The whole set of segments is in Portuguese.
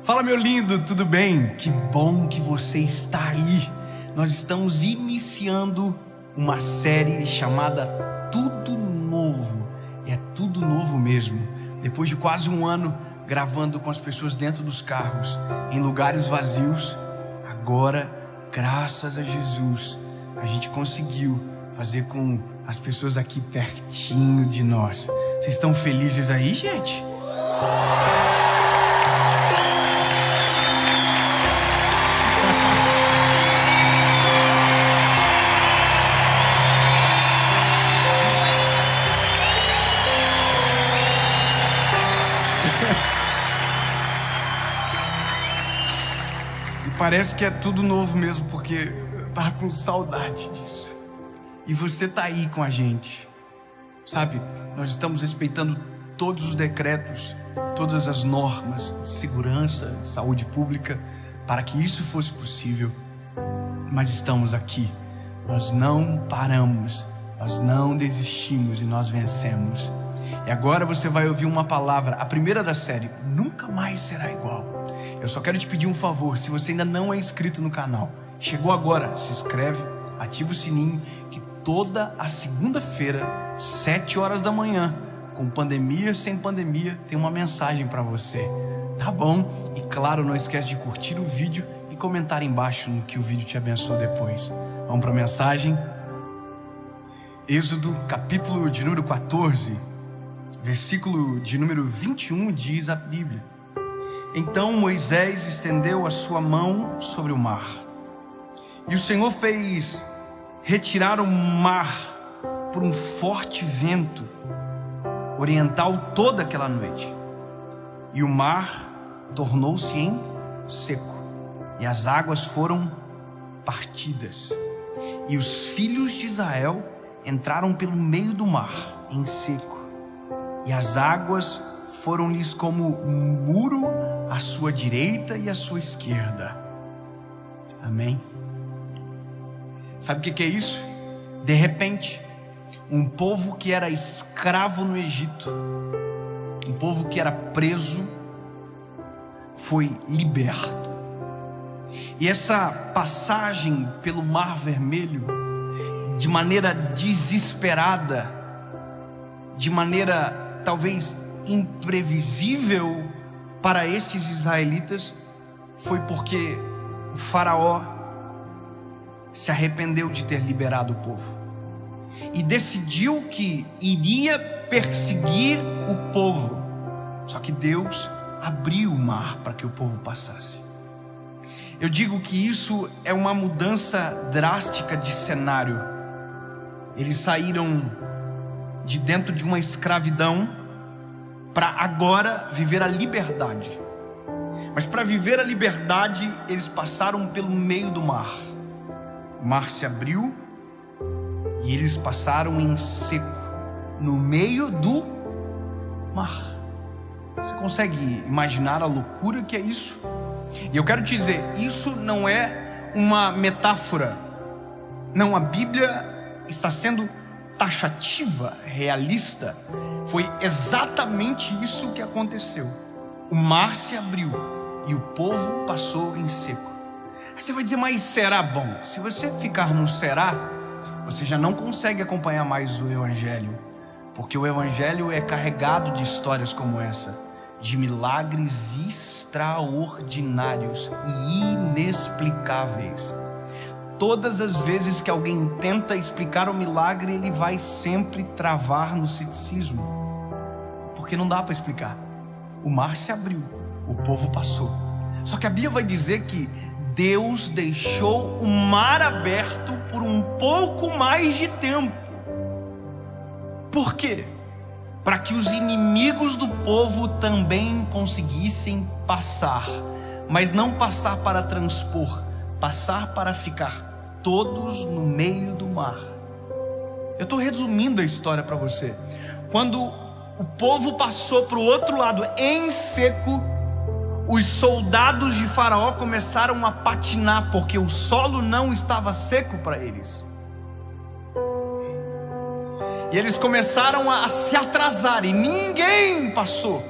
Fala, meu lindo, tudo bem? Que bom que você está aí. Nós estamos iniciando uma série chamada Tudo Novo. É tudo novo mesmo. Depois de quase um ano gravando com as pessoas dentro dos carros, em lugares vazios, agora, graças a Jesus, a gente conseguiu fazer com as pessoas aqui pertinho de nós. Vocês estão felizes aí, gente? Parece que é tudo novo mesmo, porque eu tava com saudade disso. E você tá aí com a gente, sabe? Nós estamos respeitando todos os decretos, todas as normas de segurança, de saúde pública, para que isso fosse possível. Mas estamos aqui, nós não paramos, nós não desistimos e nós vencemos. E agora você vai ouvir uma palavra, a primeira da série, nunca mais será igual. Eu só quero te pedir um favor, se você ainda não é inscrito no canal, chegou agora, se inscreve, ativa o sininho, que toda a segunda-feira, 7 horas da manhã, com pandemia, sem pandemia, tem uma mensagem para você, tá bom? E claro, não esquece de curtir o vídeo e comentar embaixo no que o vídeo te abençoou depois. Vamos para a mensagem? Êxodo, capítulo de número 14, versículo de número 21, diz a Bíblia: Então Moisés estendeu a sua mão sobre o mar, e o Senhor fez retirar o mar por um forte vento oriental toda aquela noite, e o mar tornou-se em seco, e as águas foram partidas, e os filhos de Israel entraram pelo meio do mar em seco, e as águas foram-lhes como um muro à sua direita e à sua esquerda. Amém? Sabe o que é isso? De repente, um povo que era escravo no Egito, um povo que era preso, foi liberto. E essa passagem pelo Mar Vermelho, de maneira desesperada, de maneira talvez imprevisível para estes israelitas, foi porque o faraó se arrependeu de ter liberado o povo e decidiu que iria perseguir o povo. Só que Deus abriu o mar para que o povo passasse. Eu digo que isso é uma mudança drástica de cenário. Eles saíram de dentro de uma escravidão para agora viver a liberdade. Mas para viver a liberdade, eles passaram pelo meio do mar. O mar se abriu e eles passaram em seco, no meio do mar. Você consegue imaginar a loucura que é isso? E eu quero te dizer, isso não é uma metáfora. Não, a Bíblia está sendo taxativa, realista. Foi exatamente isso que aconteceu. O mar se abriu e o povo passou em seco. Aí você vai dizer, mas será bom? Se você ficar no será, você já não consegue acompanhar mais o Evangelho, porque o Evangelho é carregado de histórias como essa, de milagres extraordinários e inexplicáveis. Todas as vezes que alguém tenta explicar o milagre, ele vai sempre travar no ceticismo, porque não dá para explicar. O mar se abriu, o povo passou. Só que a Bíblia vai dizer que Deus deixou o mar aberto por um pouco mais de tempo. Por quê? Para que os inimigos do povo também conseguissem passar, mas não passar para transpor, passar para ficar todos no meio do mar. Eu estou resumindo a história para você. Quando o povo passou para o outro lado em seco, os soldados de Faraó começaram a patinar, porque o solo não estava seco para eles. E eles começaram a se atrasar e ninguém passou.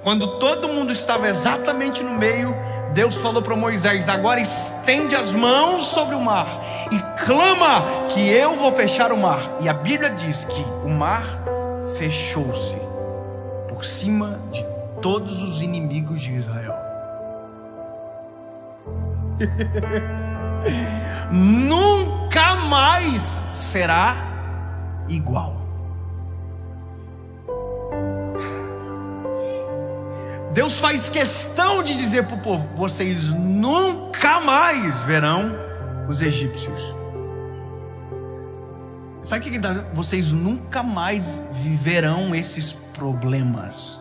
quando todo mundo estava exatamente no meio, Deus falou para Moisés: agora estende as mãos sobre o mar e clama que eu vou fechar o mar. E a Bíblia diz que o mar fechou-se por cima de todos os inimigos de Israel. Nunca mais será igual. Deus faz questão de dizer para o povo: vocês nunca mais verão os egípcios. Sabe o que ele está dizendo? Vocês nunca mais viverão esses problemas.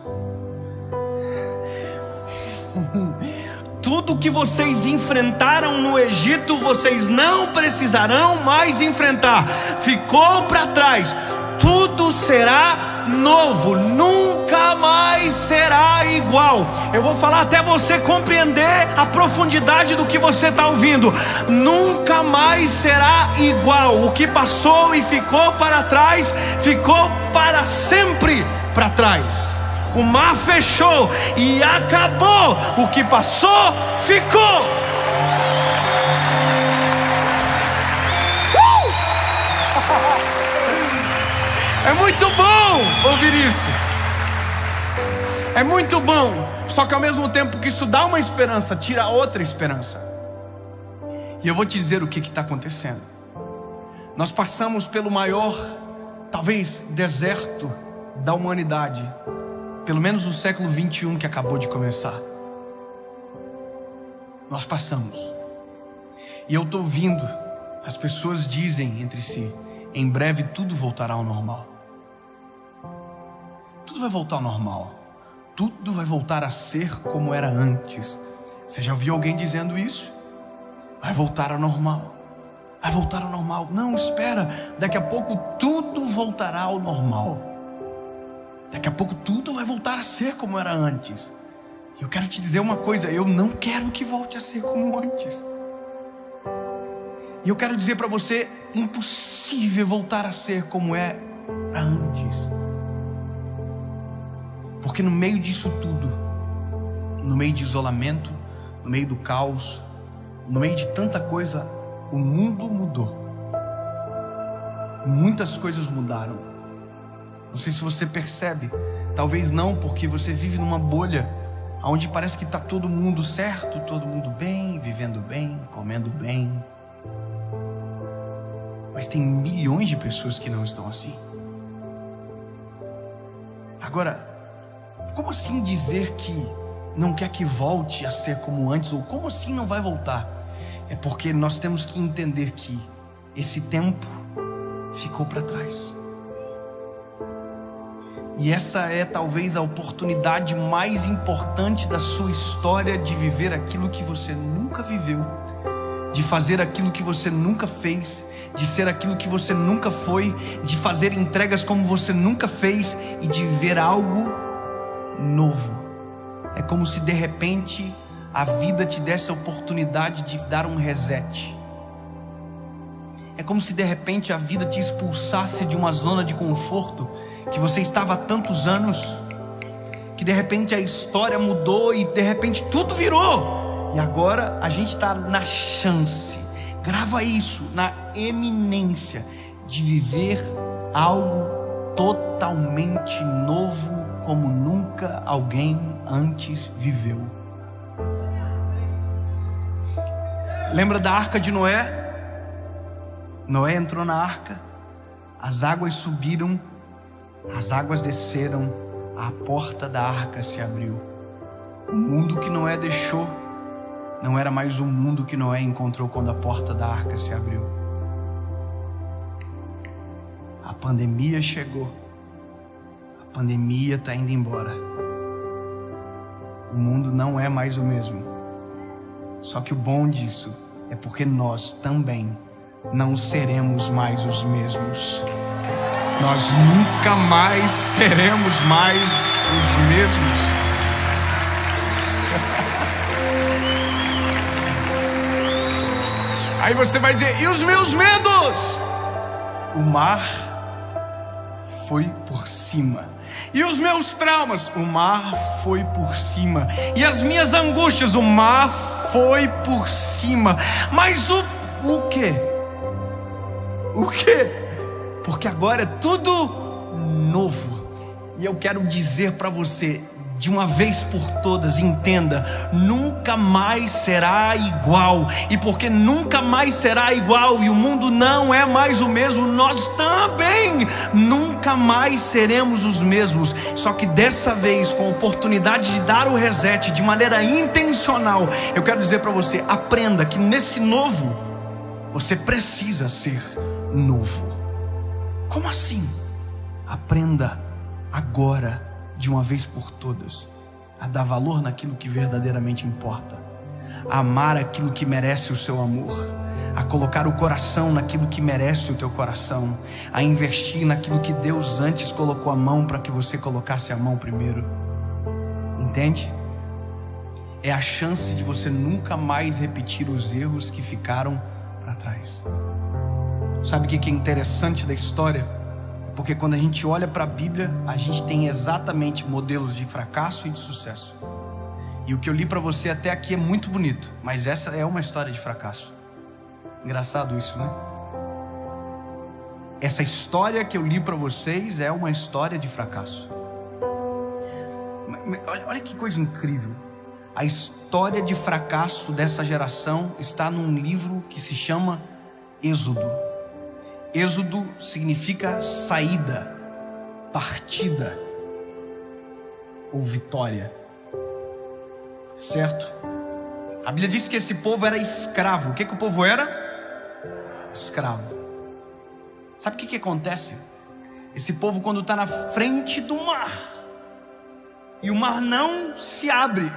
Tudo que vocês enfrentaram no Egito, vocês não precisarão mais enfrentar. Ficou para trás. Tudo será novo, nunca mais será igual. Eu vou falar até você compreender a profundidade do que você está ouvindo. Nunca mais será igual. O que passou e ficou para trás, ficou para sempre para trás. O mar fechou e acabou. O que passou, ficou. É muito bom ouvir isso. É muito bom. Só que ao mesmo tempo que isso dá uma esperança, tira outra esperança. E eu vou te dizer o que está acontecendo. Nós passamos pelo maior, talvez, deserto da humanidade. Pelo menos no século 21 que acabou de começar. Nós passamos. E eu estou ouvindo, as pessoas dizem entre si: em breve tudo voltará ao normal. Tudo vai voltar ao normal. Tudo vai voltar a ser como era antes. Você já ouviu alguém dizendo isso? Vai voltar ao normal. Vai voltar ao normal. Não, espera. Daqui a pouco tudo voltará ao normal. Daqui a pouco tudo vai voltar a ser como era antes. Eu quero te dizer uma coisa: eu não quero que volte a ser como antes. E eu quero dizer para você: impossível voltar a ser como era antes. Porque no meio disso tudo, no meio de isolamento, no meio do caos, no meio de tanta coisa, o mundo mudou. Muitas coisas mudaram. Não sei se você percebe, talvez não, porque você vive numa bolha onde parece que está todo mundo certo, todo mundo bem, vivendo bem, comendo bem. Mas tem milhões de pessoas que não estão assim. Agora, como assim dizer que não quer que volte a ser como antes? Ou como assim não vai voltar? É porque nós temos que entender que esse tempo ficou para trás. E essa é talvez a oportunidade mais importante da sua história, de viver aquilo que você nunca viveu, de fazer aquilo que você nunca fez, de ser aquilo que você nunca foi, de fazer entregas como você nunca fez e de ver algo novo. É como se de repente a vida te desse a oportunidade de dar um reset. É como se de repente a vida te expulsasse de uma zona de conforto que você estava há tantos anos, que de repente a história mudou e de repente tudo virou. E agora a gente está na chance, grava isso, na eminência de viver algo totalmente novo, como nunca alguém antes viveu. Lembra da arca de Noé? Noé entrou na arca, as águas subiram, as águas desceram, a porta da arca se abriu. O mundo que Noé deixou não era mais o mundo que Noé encontrou quando a porta da arca se abriu. A pandemia chegou. A pandemia está indo embora. O mundo não é mais o mesmo. Só que o bom disso é porque nós também não seremos mais os mesmos. Nós nunca mais seremos mais os mesmos. Aí você vai dizer: e os meus medos? O mar foi por cima. E os meus traumas, o mar foi por cima. E as minhas angústias, o mar foi por cima. Mas o quê? O quê? Porque agora é tudo novo. E eu quero dizer para você, de uma vez por todas, entenda: nunca mais será igual. E porque nunca mais será igual e o mundo não é mais o mesmo, nós também nunca mais seremos os mesmos. Só que dessa vez, com a oportunidade de dar o reset de maneira intencional, eu quero dizer para você: aprenda que nesse novo você precisa ser novo. Como assim? Aprenda agora, de uma vez por todas, a dar valor naquilo que verdadeiramente importa, a amar aquilo que merece o seu amor, a colocar o coração naquilo que merece o teu coração, a investir naquilo que Deus antes colocou a mão para que você colocasse a mão primeiro. Entende? É a chance de você nunca mais repetir os erros que ficaram para trás. Sabe o que é interessante da história? Porque quando a gente olha para a Bíblia, a gente tem exatamente modelos de fracasso e de sucesso. E o que eu li para você até aqui é muito bonito, mas essa é uma história de fracasso. Engraçado isso, né? Essa história que eu li para vocês é uma história de fracasso. Olha que coisa incrível. A história de fracasso dessa geração está num livro que se chama Êxodo. Êxodo significa saída, partida ou vitória, certo? A Bíblia diz que esse povo era escravo. O que o povo era? Escravo. Sabe o que acontece? Esse povo, quando está na frente do mar e o mar não se abre,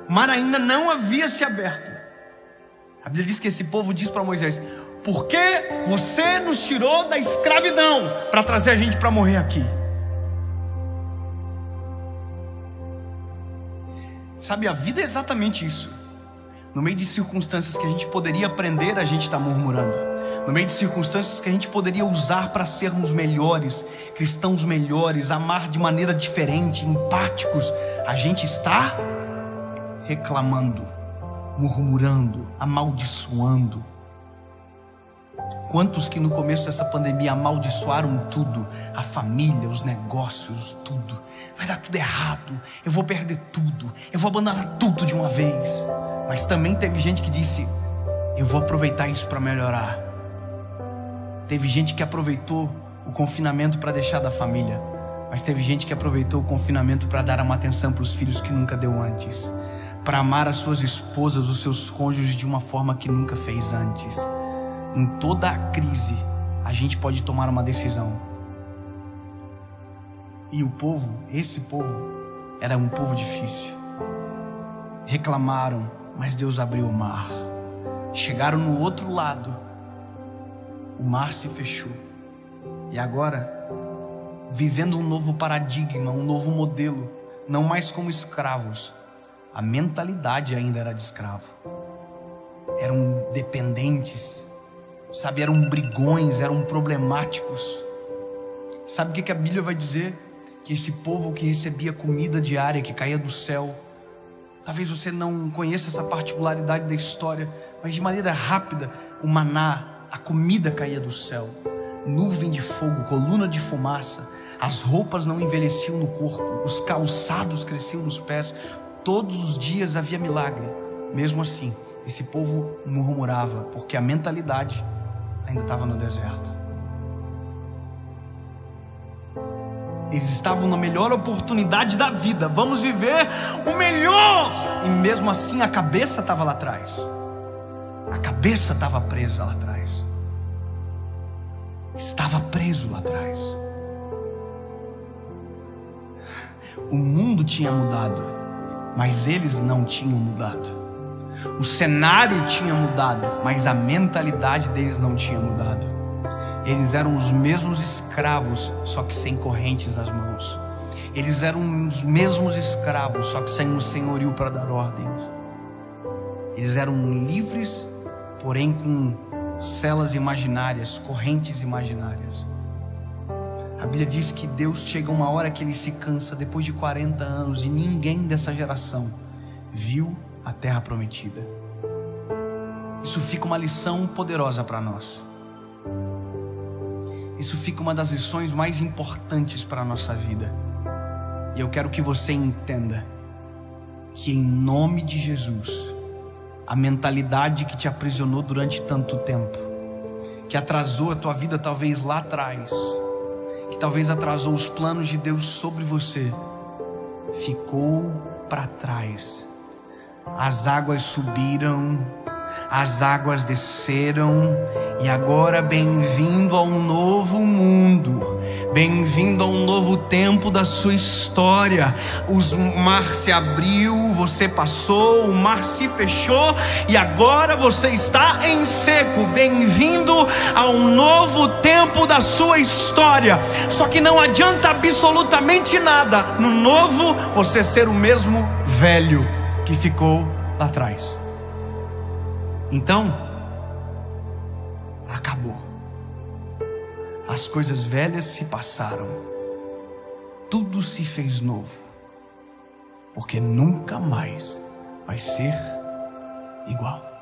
o mar ainda não havia se aberto, a Bíblia diz que esse povo diz para Moisés: por que você nos tirou da escravidão para trazer a gente para morrer aqui? Sabe, a vida é exatamente isso. No meio de circunstâncias que a gente poderia aprender, a gente está murmurando. No meio de circunstâncias que a gente poderia usar para sermos melhores, cristãos melhores, amar de maneira diferente, empáticos, a gente está reclamando, murmurando, amaldiçoando. Quantos que no começo dessa pandemia amaldiçoaram tudo, a família, os negócios, tudo. Vai dar tudo errado, eu vou perder tudo, eu vou abandonar tudo de uma vez. Mas também teve gente que disse: eu vou aproveitar isso para melhorar. Teve gente que aproveitou o confinamento para deixar da família, mas teve gente que aproveitou o confinamento para dar uma atenção para os filhos que nunca deu antes, para amar as suas esposas, os seus cônjuges de uma forma que nunca fez antes. Em toda a crise, a gente pode tomar uma decisão. E o povo, esse povo, era um povo difícil. Reclamaram, mas Deus abriu o mar. Chegaram no outro lado, o mar se fechou. E agora, vivendo um novo paradigma, um novo modelo, não mais como escravos. A mentalidade ainda era de escravo. Eram dependentes, sabe, eram brigões, eram problemáticos. Sabe o que a Bíblia vai dizer? Que esse povo que recebia comida diária, que caía do céu, talvez você não conheça essa particularidade da história, mas de maneira rápida, o maná, a comida caía do céu, nuvem de fogo, coluna de fumaça, as roupas não envelheciam no corpo, os calçados cresciam nos pés, todos os dias havia milagre. Mesmo assim, esse povo murmurava, porque a mentalidade ainda estava no deserto. Eles estavam na melhor oportunidade da vida. Vamos viver o melhor. E mesmo assim a cabeça estava lá atrás. A cabeça estava presa lá atrás. Estava preso lá atrás. O mundo tinha mudado, mas eles não tinham mudado. O cenário tinha mudado, mas a mentalidade deles não tinha mudado. Eles eram os mesmos escravos, só que sem correntes nas mãos. Eles eram os mesmos escravos, só que sem um senhorio para dar ordens. Eles eram livres, porém com celas imaginárias, correntes imaginárias. A A Bíblia diz que Deus chega uma hora que Ele se cansa depois de 40 anos e ninguém dessa geração viu a terra prometida. Isso fica uma lição poderosa para nós. Isso fica uma das lições mais importantes para a nossa vida. E eu quero que você entenda que em nome de Jesus, a mentalidade que te aprisionou durante tanto tempo, que atrasou a tua vida talvez lá atrás, que talvez atrasou os planos de Deus sobre você, ficou para trás. As águas subiram, as águas desceram, e agora bem-vindo a um novo mundo, bem-vindo a um novo tempo da sua história. O mar se abriu, você passou, o mar se fechou e agora você está em seco. Bem-vindo a um novo tempo da sua história. Só que não adianta absolutamente nada no novo você ser o mesmo velho que ficou lá atrás. Então, acabou. As coisas velhas se passaram. Tudo se fez novo. Porque nunca mais vai ser igual.